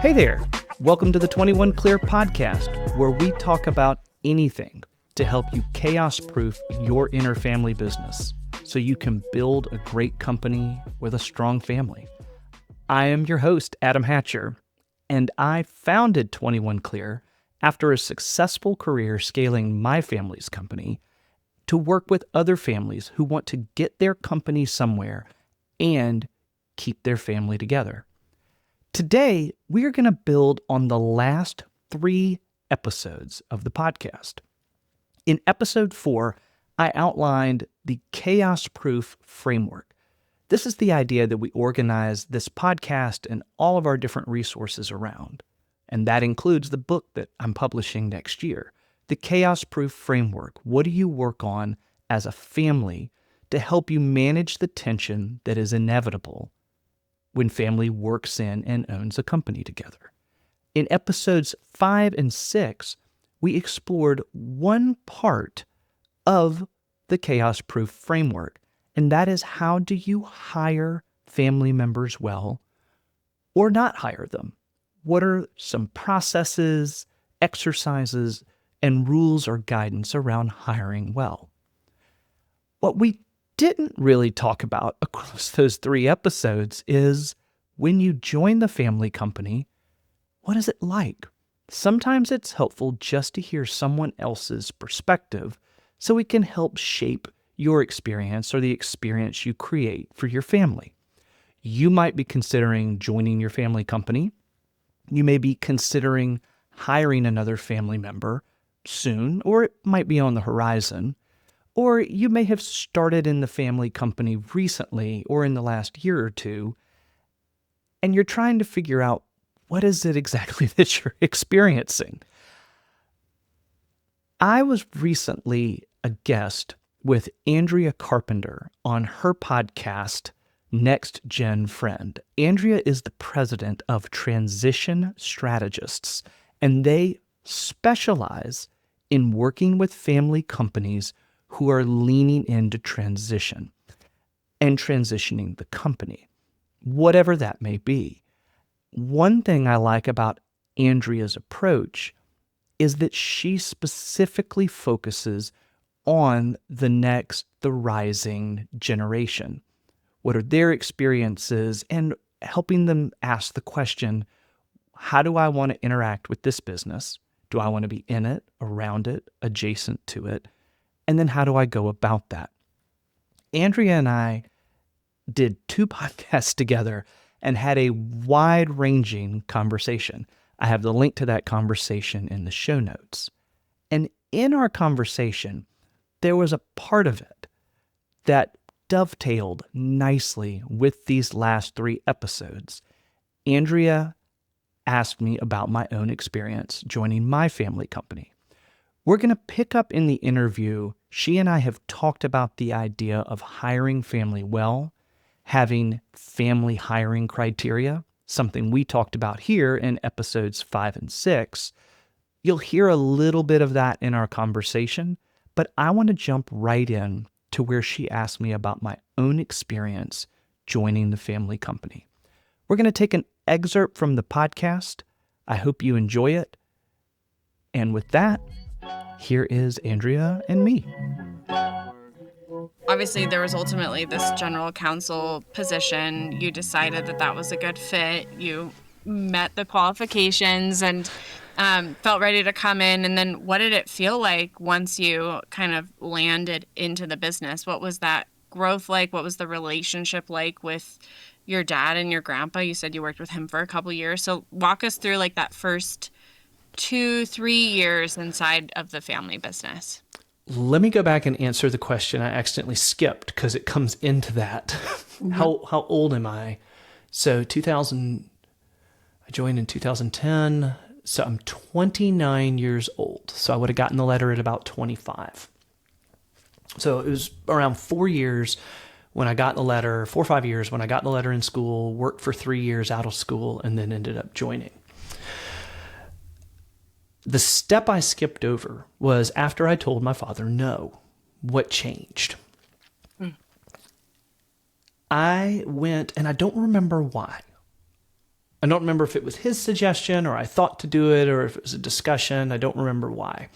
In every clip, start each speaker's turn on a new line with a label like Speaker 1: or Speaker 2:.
Speaker 1: Hey there! Welcome to the 21 Clear podcast, where we talk about anything to help you chaos-proof your inner family business so you can build a great company with a strong family. I am your host, Adam Hatcher, and I founded 21 Clear after a successful career scaling my family's company to work with other families who want to get their company somewhere and keep their family together. Today, we are going to build on the last 3 episodes of the podcast. In episode 4, I outlined the chaos-proof framework. This is the idea that we organize this podcast and all of our different resources around. And that includes the book that I'm publishing next year, the chaos-proof framework. What do you work on as a family to help you manage the tension that is inevitable when family works in and owns a company together? In episodes 5 and 6, we explored one part of the chaos-proof framework, and that is, how do you hire family members well or not hire them? What are some processes, exercises, and rules or guidance around hiring well? What we didn't really talk about across those 3 episodes is, when you join the family company, what is it like? Sometimes it's helpful just to hear someone else's perspective so it can help shape your experience or the experience you create for your family. You might be considering joining your family company. You may be considering hiring another family member soon, or it might be on the horizon. Or you may have started in the family company recently or in the last year or two, and you're trying to figure out, what is it exactly that you're experiencing? I was recently a guest with Andrea Carpenter on her podcast, Next Gen Friend. Andrea is the president of Transition Strategists, and they specialize in working with family companies who are leaning into transition and transitioning the company, whatever that may be. One thing I like about Andrea's approach is that she specifically focuses on the rising generation. What are their experiences, and helping them ask the question, how do I want to interact with this business? Do I want to be in it, around it, adjacent to it? And then how do I go about that? Andrea and I did 2 podcasts together and had a wide-ranging conversation. I have the link to that conversation in the show notes. And in our conversation, there was a part of it that dovetailed nicely with these last 3 episodes. Andrea asked me about my own experience joining my family company. We're going to pick up in the interview. She and I have talked about the idea of hiring family well, having family hiring criteria, something we talked about here in episodes 5 and 6. You'll hear a little bit of that in our conversation, but I want to jump right in to where she asked me about my own experience joining the family company. We're going to take an excerpt from the podcast. I hope you enjoy it. And with that, here is Andrea and me.
Speaker 2: Obviously, there was ultimately this general counsel position. You decided that that was a good fit. You met the qualifications and felt ready to come in. And then what did it feel like once you kind of landed into the business? What was that growth like? What was the relationship like with your dad and your grandpa? You said you worked with him for a couple years. So walk us through like that first 2-3 years inside of the family business.
Speaker 1: Let me go back and answer the question I accidentally skipped, because it comes into that. Mm-hmm. How old am I? So I joined in 2010. So I'm 29 years old. So I would have gotten the letter at about 25. So it was around 4 years when I got the letter, 4 or 5 years when I got the letter in school, worked for 3 years out of school, and then ended up joining. The step I skipped over was after I told my father no. What changed? I went, and I don't remember why, I don't remember if it was his suggestion or I thought to do it or if it was a discussion. I don't remember why.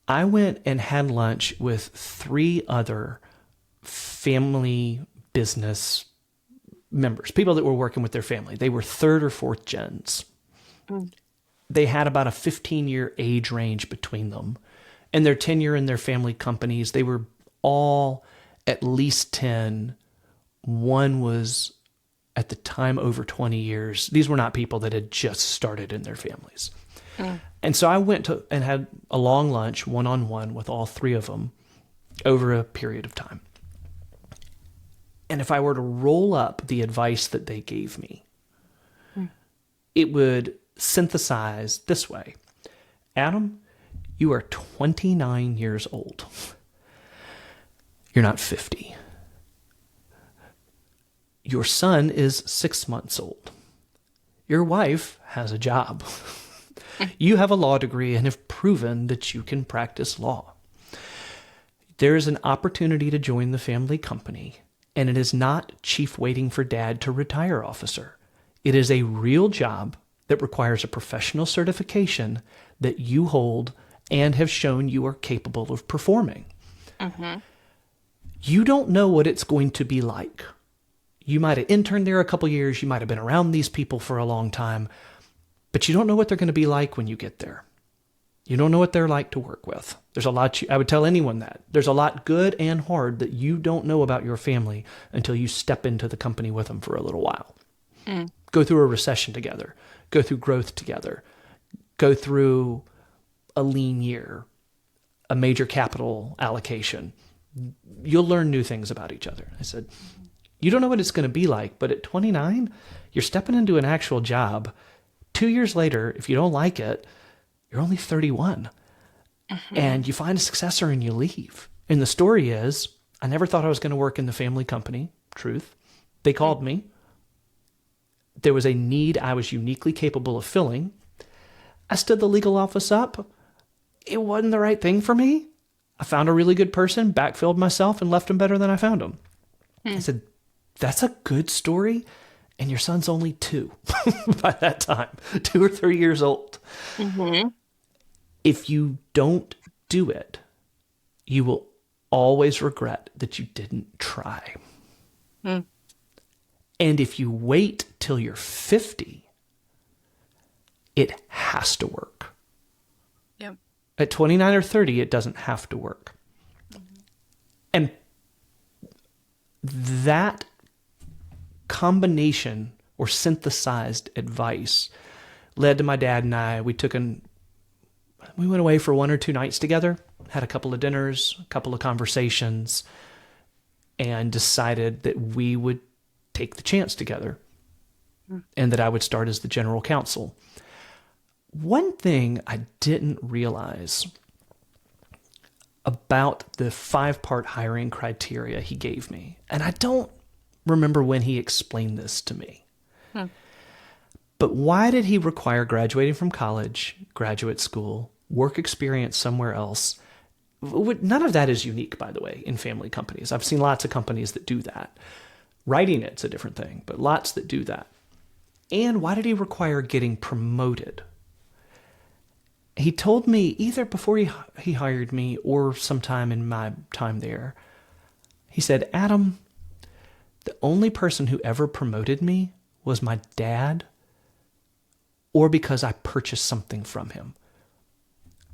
Speaker 1: I went and had lunch with 3 other family business members, people that were working with their family. They were 3rd or 4th gens. They had about a 15-year age range between them. And their tenure in their family companies, they were all at least 10. One was at the time over 20 years. These were not people that had just started in their families. And so I went to and had a long lunch one-on-one with all 3 of them over a period of time. And if I were to roll up the advice that they gave me, it would synthesize this way. Adam, you are 29 years old. You're not 50. Your son is 6 months old. Your wife has a job. You have a law degree and have proven that you can practice law. There is an opportunity to join the family company, and it is not chief waiting for dad to retire officer. It is a real job that requires a professional certification that you hold and have shown you are capable of performing. You don't know what it's going to be like. You might have interned there a couple years. You might have been around these people for a long time, but you don't know what they're going to be like when you get there. You don't know what they're like to work with. There's a lot, I would tell anyone that. There's a lot good and hard that you don't know about your family until you step into the company with them for a little while. Go through a recession together. Go through growth together. Go through a lean year, a major capital allocation. You'll learn new things about each other. I said, you don't know what it's going to be like, but at 29, you're stepping into an actual job. 2 years later, if you don't like it, you're only 31. And you find a successor and you leave. And the story is, I never thought I was going to work in the family company. Truth. They called me. There was a need I was uniquely capable of filling. I stood the legal office up. It wasn't the right thing for me. I found a really good person, backfilled myself, and left him better than I found him. I said, that's a good story. And your son's only 2 by that time, 2 or 3 years old. If you don't do it, you will always regret that you didn't try. And if you wait till you're 50, it has to work.
Speaker 2: Yep.
Speaker 1: At 29 or 30, it doesn't have to work. And that combination or synthesized advice led to my dad and I. We went away for 1 or 2 nights together, had a couple of dinners, a couple of conversations, and decided that we would take the chance together and that I would start as the general counsel. One thing I didn't realize about the 5-part hiring criteria he gave me, and I don't remember when he explained this to me, but why did he require graduating from college, graduate school, work experience somewhere else? None of that is unique, by the way, in family companies. I've seen lots of companies that do that. Writing it's a different thing, but lots that do that. And why did he require getting promoted? He told me either before he hired me or sometime in my time there, he said, Adam, the only person who ever promoted me was my dad, or because I purchased something from him.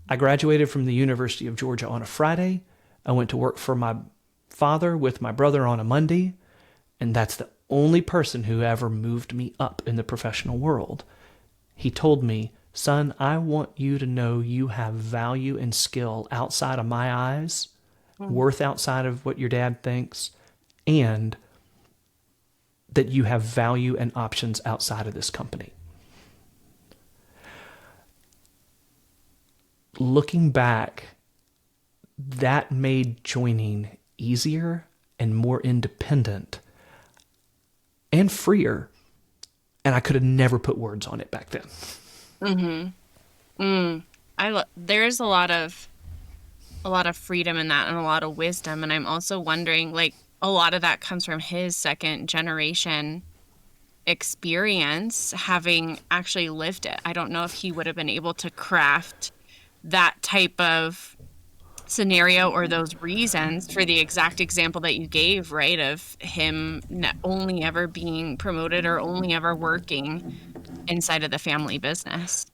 Speaker 1: I graduated from the University of Georgia on a Friday. I went to work for my father with my brother on a Monday, and that's the only person who ever moved me up in the professional world. He told me, son, I want you to know you have value and skill outside of my eyes, worth outside of what your dad thinks, and that you have value and options outside of this company. Looking back, that made joining easier and more independent and freer. And I could have never put words on it back then.
Speaker 2: There's a lot of freedom in that and a lot of wisdom. And I'm also wondering, like, a lot of that comes from his second generation experience having actually lived it. I don't know if he would have been able to craft that type of scenario or those reasons for the exact example that you gave, right? Of him only ever being promoted or only ever working inside of the family business.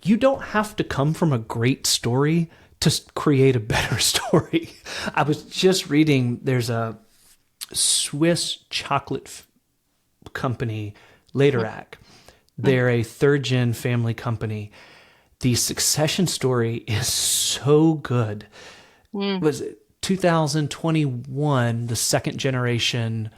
Speaker 1: You don't have to come from a great story to create a better story. I was just reading, there's a Swiss chocolate company, Laderac. They're a third-gen family company. The succession story is so good. Was it 2021, the second generation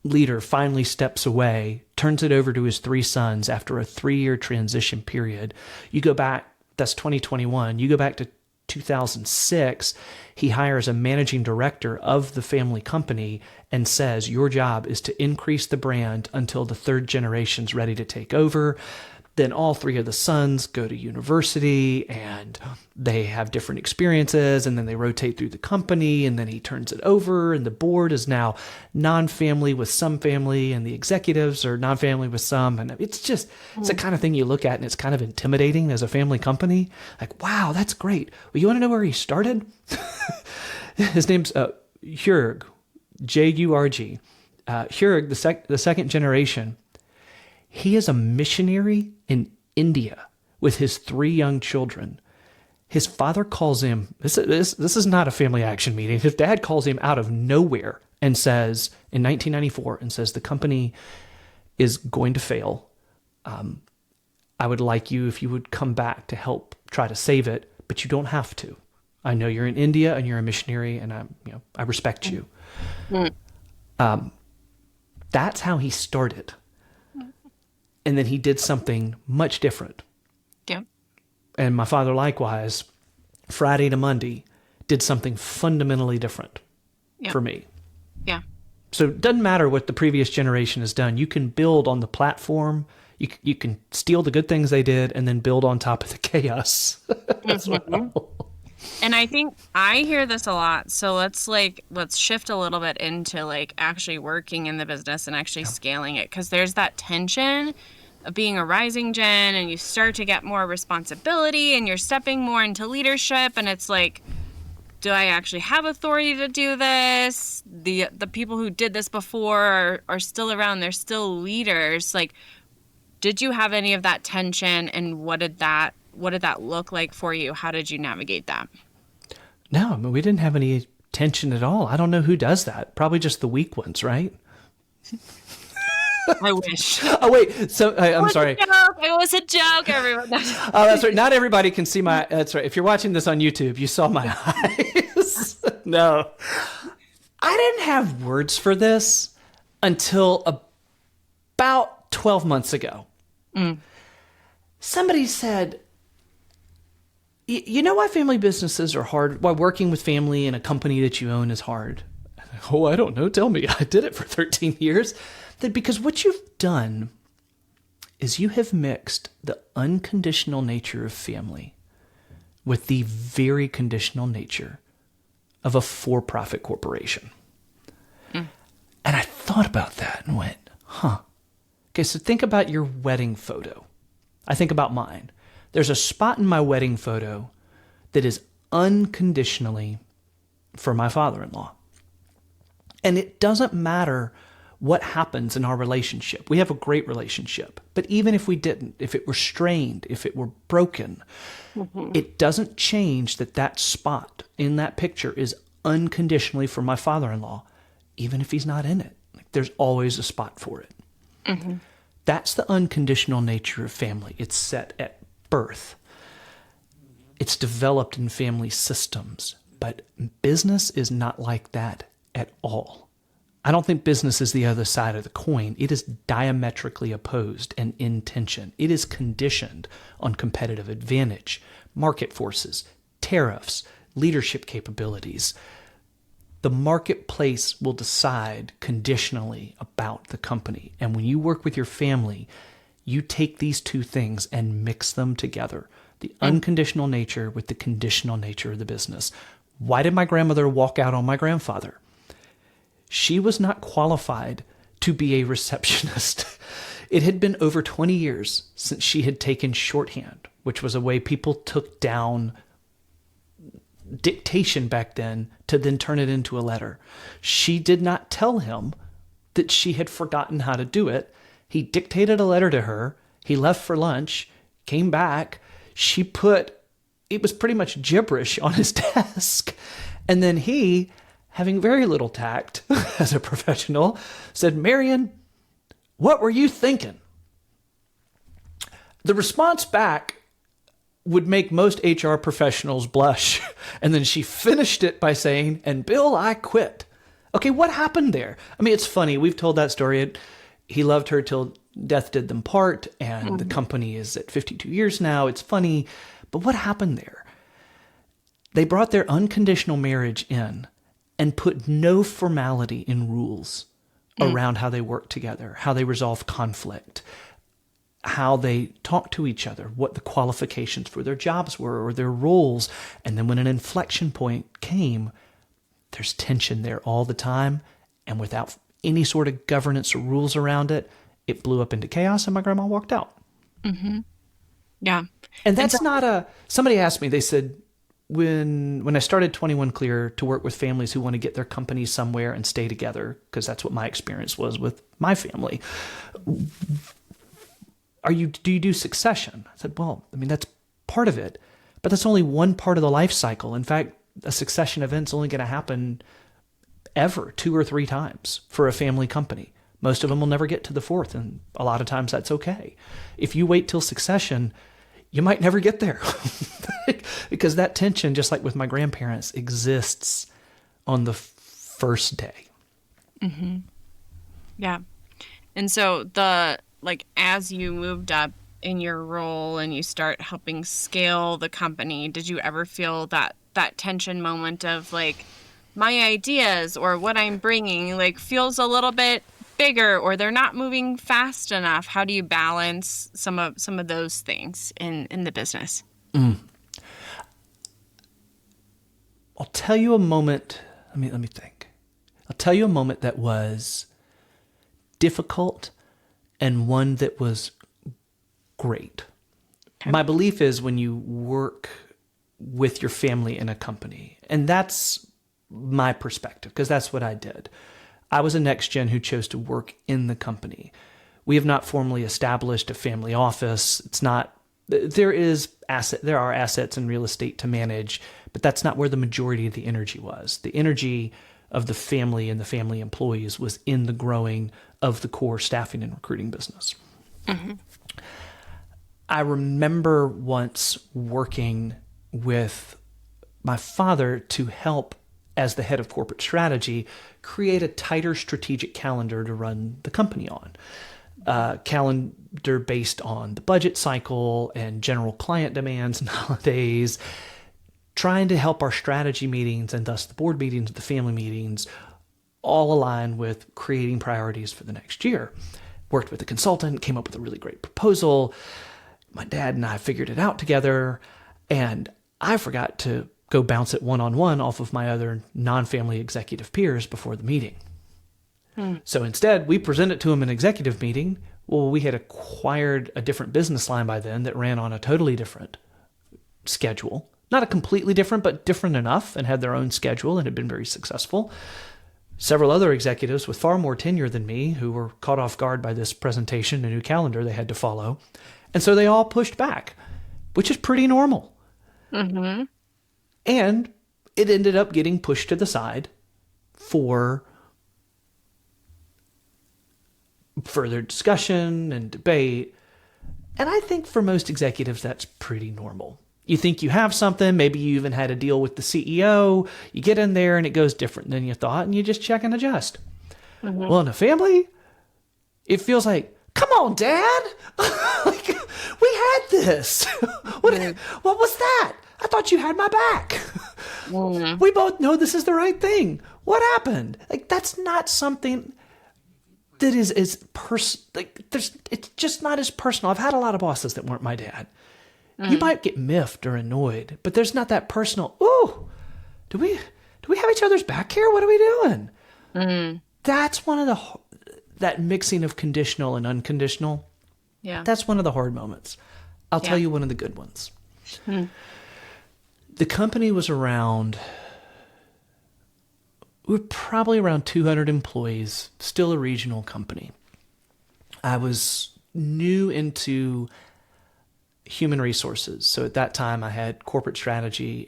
Speaker 1: leader finally steps away, turns it over to his three sons after a 3-year transition period. You go back, that's 2021. You go back to 2006, he hires a managing director of the family company and says, your job is to increase the brand until the third generation's ready to take over. Then all three of the sons go to university and they have different experiences, and then they rotate through the company, and then he turns it over, and the board is now non-family with some family, and the executives are non-family with some. And it's just, it's the kind of thing you look at and it's kind of intimidating as a family company. Like, wow, that's great. Well, you want to know where he started? His name's Jurg, Jurg. Jurg, the second generation. He is a missionary in India with his 3 young children. His father calls him, this is not a family action meeting. His dad calls him out of nowhere and says, in 1994, and says, the company is going to fail. I would like you, if you would come back to help try to save it, but you don't have to. I know you're in India and you're a missionary, and I respect you. That's how he started. And then he did something much different.
Speaker 2: Yeah.
Speaker 1: And my father, likewise, Friday to Monday, did something fundamentally different for me.
Speaker 2: Yeah. So
Speaker 1: it doesn't matter what the previous generation has done. You can build on the platform. You can steal the good things they did and then build on top of the chaos.
Speaker 2: And I think I hear this a lot. So let's shift a little bit into actually working in the business and actually scaling it. Because there's that tension of being a rising gen, and you start to get more responsibility and you're stepping more into leadership. And it's like, do I actually have authority to do this? The people who did this before are still around. They're still leaders. Did you have any of that tension, and what did that look like for you? How did you navigate that?
Speaker 1: No, I mean, we didn't have any tension at all. I don't know who does that. Probably just the weak ones, right?
Speaker 2: I wish.
Speaker 1: Oh, wait. So I'm sorry.
Speaker 2: It was a joke, everyone.
Speaker 1: Oh, that's right. Not everybody can see my... That's right. If you're watching this on YouTube, you saw my eyes. No. I didn't have words for this until about 12 months ago. Somebody said, you know why family businesses are hard? Why working with family in a company that you own is hard? Oh, I don't know. Tell me. I did it for 13 years. That because what you've done is you have mixed the unconditional nature of family with the very conditional nature of a for-profit corporation. And I thought about that and went, huh. Okay, so think about your wedding photo. I think about mine. There's a spot in my wedding photo that is unconditionally for my father-in-law. And it doesn't matter what happens in our relationship. We have a great relationship. But even if we didn't, if it were strained, if it were broken, it doesn't change that spot in that picture is unconditionally for my father-in-law, even if he's not in it. There's always a spot for it. That's the unconditional nature of family. It's set at birth. It's developed in family systems. But business is not like that at all. I don't think business is the other side of the coin. It is diametrically opposed and in tension. It is conditioned on competitive advantage, market forces, tariffs, leadership capabilities. The marketplace will decide conditionally about the company. And when you work with your family, you take these two things and mix them together. The unconditional nature with the conditional nature of the business. Why did my grandmother walk out on my grandfather? She was not qualified to be a receptionist. It had been over 20 years since she had taken shorthand, which was a way people took down dictation back then to then turn it into a letter. She did not tell him that she had forgotten how to do it. He dictated a letter to her. He left for lunch, came back. She put, it was pretty much gibberish on his desk. And then he, having very little tact as a professional, said, "Marion, what were you thinking?" The response back would make most HR professionals blush. And then she finished it by saying, "And Bill, I quit." Okay, what happened there? I mean, it's funny. We've told that story. He loved her till death did them part, and the company is at 52 years now. It's funny. But what happened there? They brought their unconditional marriage in and put no formality in rules around how they work together, how they resolve conflict, how they talk to each other, what the qualifications for their jobs were or their roles. And then when an inflection point came, there's tension there all the time. And without any sort of governance or rules around it, it blew up into chaos and my grandma walked out.
Speaker 2: Mm-hmm. Yeah.
Speaker 1: And that's somebody asked me, they said, when I started 21 Clear to work with families who want to get their companies somewhere and stay together, because that's what my experience was with my family. Do you do succession? I said, well, I mean, that's part of it, but that's only one part of the life cycle. In fact, a succession event's only going to happen ever 2 or 3 times for a family company. Most of them will never get to the 4th, and a lot of times that's okay. If you wait till succession, you might never get there because that tension, just like with my grandparents, exists on the first day.
Speaker 2: Mm-hmm. Yeah. And so as you moved up in your role and you start helping scale the company, did you ever feel that tension moment of like, my ideas or what I'm bringing like feels a little bit bigger, or they're not moving fast enough? How do you balance some of those things in the business?
Speaker 1: I'll tell you a moment. Let me think. I'll tell you a moment that was difficult and one that was great. Okay. My belief is when you work with your family in a company, and that's my perspective, because that's what I did. I was a next gen who chose to work in the company. We have not formally established a family office. There are assets and real estate to manage, but that's not where the majority of the energy was. The energy of the family and the family employees was in the growing of the core staffing and recruiting business. Mm-hmm. I remember once working with my father to help, as the head of corporate strategy, create a tighter strategic calendar to run the company on. Calendar based on the budget cycle and general client demands and holidays, trying to help our strategy meetings and thus the board meetings, the family meetings, all align with creating priorities for the next year. Worked with a consultant, came up with a really great proposal. My dad and I figured it out together, and I forgot to go bounce it one-on-one off of my other non-family executive peers before the meeting. So instead, we present it to him in an executive meeting. Well, we had acquired a different business line by then that ran on a totally different schedule. Not a completely different, but different enough, and had their own schedule and had been very successful. Several other executives with far more tenure than me who were caught off guard by this presentation, a new calendar they had to follow. And so they all pushed back, which is pretty normal. Mm-hmm. And it ended up getting pushed to the side for further discussion and debate. And I think for most executives, that's pretty normal. You think you have something, maybe you even had a deal with the CEO, you get in there and it goes different than you thought, and you just check and adjust. Mm-hmm. Well, in a family, it feels like, come on, Dad! Like, we had this. What was that? I thought you had my back. Mm-hmm. We both know this is the right thing. What happened? Like, that's not something that is it's just not as personal. I've had a lot of bosses that weren't my dad. Mm-hmm. You might get miffed or annoyed, but there's not that personal, ooh, do we have each other's back here? What are we doing? Mm-hmm. That's one of that mixing of conditional and unconditional,
Speaker 2: Yeah.
Speaker 1: that's one of the hard moments. I'll tell you one of the good ones. The company was around, we were probably around 200 employees, still a regional company. I was new into human resources. So at that time I had corporate strategy,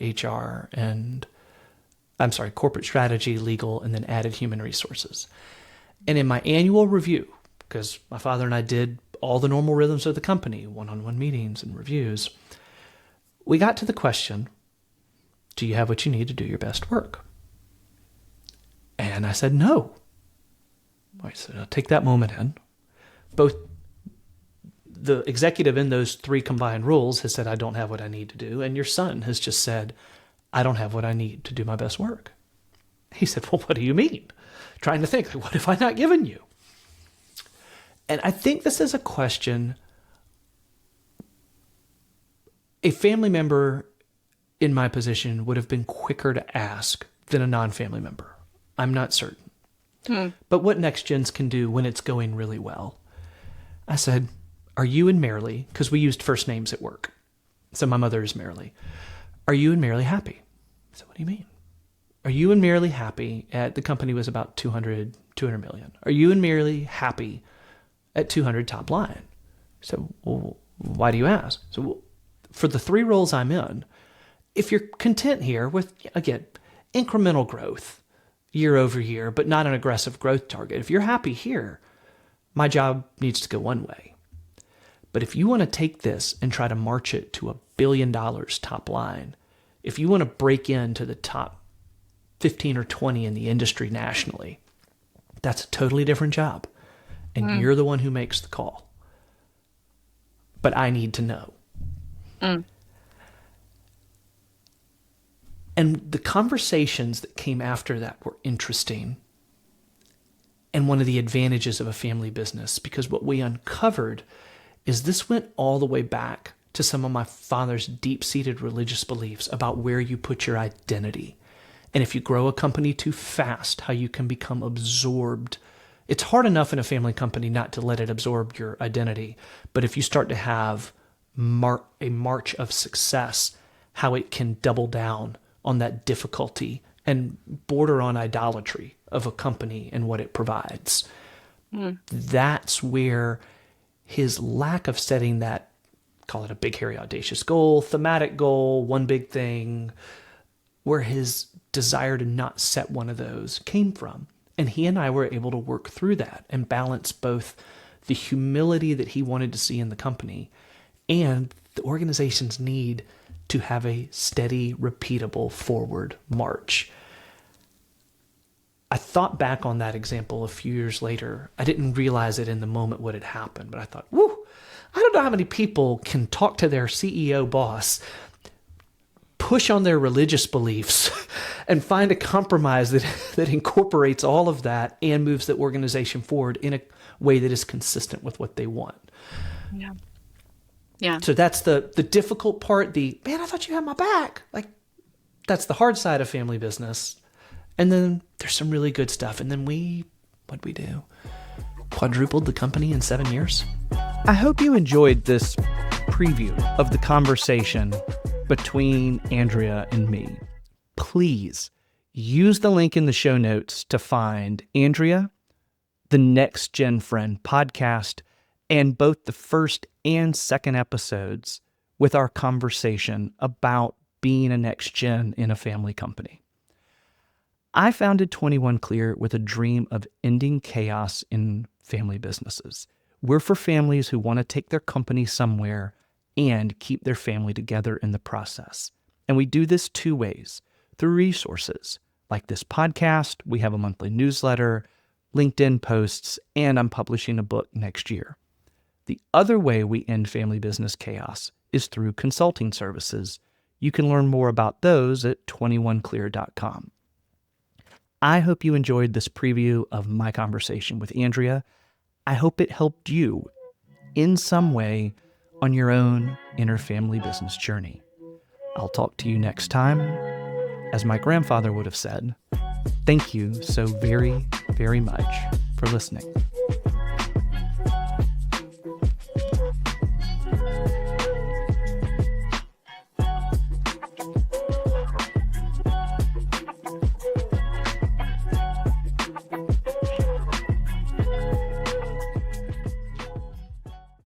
Speaker 1: corporate strategy, legal, and then added human resources. And in my annual review, because my father and I did all the normal rhythms of the company, one-on-one meetings and reviews, we got to the question, do you have what you need to do your best work? And I said, no. I said, I'll take that moment in. Both the executive in those 3 combined roles has said, I don't have what I need to do. And your son has just said, I don't have what I need to do my best work. He said, well, what do you mean? Trying to think, what have I not given you? And I think this is a question a family member in my position would have been quicker to ask than a non-family member. I'm not certain. But what next gens can do when it's going really well. I said, are you and Marilee, because we used first names at work. So my mother is Marilee. Are you and Marilee happy? I said, what do you mean? Are you and Marilee happy at, the company was about 200 million. Are you and Marilee happy at 200 top line? So, well, why do you ask? So, well, for the 3 roles I'm in, if you're content here with, again, incremental growth year over year, but not an aggressive growth target, if you're happy here, my job needs to go one way. But if you want to take this and try to march it to $1 billion top line, if you want to break into the top 15 or 20 in the industry nationally, that's a totally different job. And you're the one who makes the call. But I need to know. And the conversations that came after that were interesting. And one of the advantages of a family business, because what we uncovered is this went all the way back to some of my father's deep-seated religious beliefs about where you put your identity. And if you grow a company too fast, how you can become absorbed. It's hard enough in a family company not to let it absorb your identity. But if you start to have a march of success, how it can double down on that difficulty and border on idolatry of a company and what it provides. That's where his lack of setting that, call it a big, hairy, audacious goal, thematic goal, one big thing, where his desire to not set one of those came from. And he and I were able to work through that and balance both the humility that he wanted to see in the company and the organization's need to have a steady, repeatable forward march. I thought back on that example a few years later. I didn't realize it in the moment what had happened, but I thought, whoo, I don't know how many people can talk to their CEO boss, push on their religious beliefs, and find a compromise that incorporates all of that and moves the organization forward in a way that is consistent with what they want. Yeah. So that's the difficult part, man, I thought you had my back. Like, that's the hard side of family business. And then there's some really good stuff. And then what'd we do? Quadrupled the company in 7 years.
Speaker 3: I hope you enjoyed this preview of the conversation between Andrea and me. Please use the link in the show notes to find Andrea, the Next Gen Friend podcast, and both the first and second episodes with our conversation about being a next gen in a family company. I founded 21 Clear with a dream of ending chaos in family businesses. We're for families who want to take their company somewhere and keep their family together in the process. And we do this 2 ways, through resources like this podcast. We have a monthly newsletter, LinkedIn posts, and I'm publishing a book next year. The other way we end family business chaos is through consulting services. You can learn more about those at 21clear.com. I hope you enjoyed this preview of my conversation with Andrea. I hope it helped you in some way on your own inner family business journey. I'll talk to you next time. As my grandfather would have said, thank you so very, very much for listening.